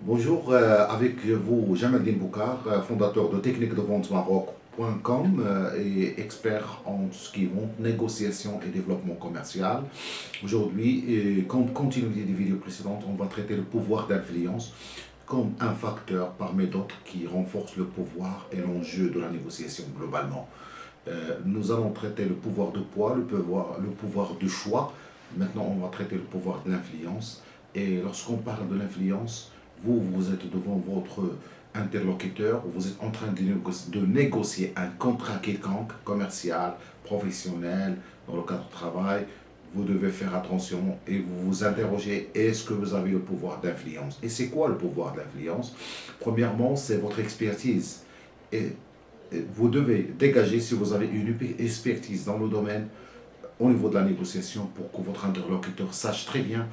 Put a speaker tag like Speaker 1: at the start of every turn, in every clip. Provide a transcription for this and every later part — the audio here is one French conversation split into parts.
Speaker 1: Bonjour, avec vous Jamaldine Boukar, fondateur de technique de vente Maroc.com et expert en ce qui est vente, négociation et développement commercial. Aujourd'hui, comme continuité des vidéos précédentes, on va traiter le pouvoir d'influence comme un facteur parmi d'autres qui renforce le pouvoir et l'enjeu de la négociation globalement. Nous allons traiter le pouvoir de poids, le pouvoir de choix. Maintenant, on va traiter le pouvoir de l'influence. Et lorsqu'on parle de l'influence, vous êtes devant votre interlocuteur, vous êtes en train de négocier un contrat quelconque, commercial, professionnel, dans le cadre de travail. Vous devez faire attention et vous vous interrogez, est-ce que vous avez le pouvoir d'influence? Et c'est quoi le pouvoir d'influence? Premièrement, c'est votre expertise. Et vous devez dégager, si vous avez une expertise dans le domaine, au niveau de la négociation, pour que votre interlocuteur sache très bien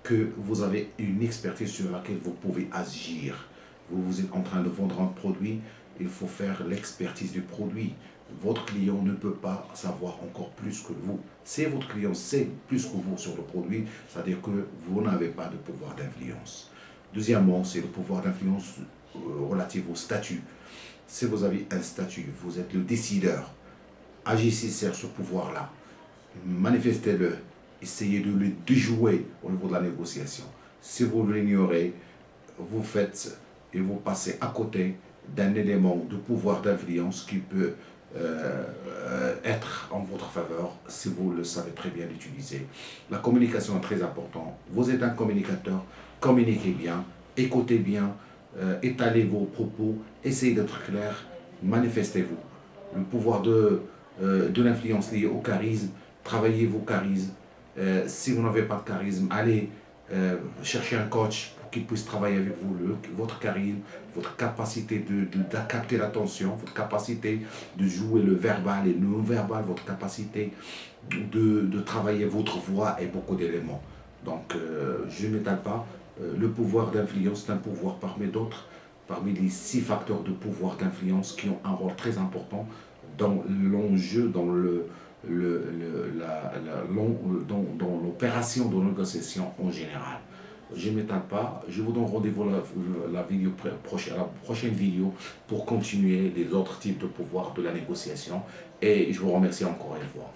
Speaker 1: que vous avez une expertise sur laquelle vous pouvez agir. Vous êtes en train de vendre un produit, il faut faire l'expertise du produit. Votre client ne peut pas savoir encore plus que vous. Si votre client sait plus que vous sur le produit, c'est-à-dire que vous n'avez pas de pouvoir d'influence. Deuxièmement, c'est le pouvoir d'influence relatif au statut. Si vous avez un statut, vous êtes le décideur, agissez sur ce pouvoir-là, manifestez-le, essayez de le déjouer au niveau de la négociation. Si vous l'ignorez, vous faites et vous passez à côté d'un élément de pouvoir d'influence qui peut être en votre faveur si vous le savez très bien l'utiliser. La communication est très importante. Vous êtes un communicateur, communiquez bien, écoutez bien, étalez vos propos, essayez d'être clair, manifestez-vous. Le pouvoir de l'influence liée au charisme, travaillez vos charismes. Si vous n'avez pas de charisme, allez chercher un coach pour qu'il puisse travailler avec vous, votre charisme, votre capacité de capter l'attention, votre capacité de jouer le verbal et le non-verbal, votre capacité de travailler votre voix et beaucoup d'éléments. Donc, je ne m'étale pas. Le pouvoir d'influence, c'est un pouvoir parmi d'autres, parmi les 6 facteurs de pouvoir d'influence qui ont un rôle très important dans l'enjeu, dans l'opération de négociation en général. Je ne m'étale pas, je vous donne rendez-vous la prochaine vidéo pour continuer les autres types de pouvoir de la négociation et je vous remercie encore une fois.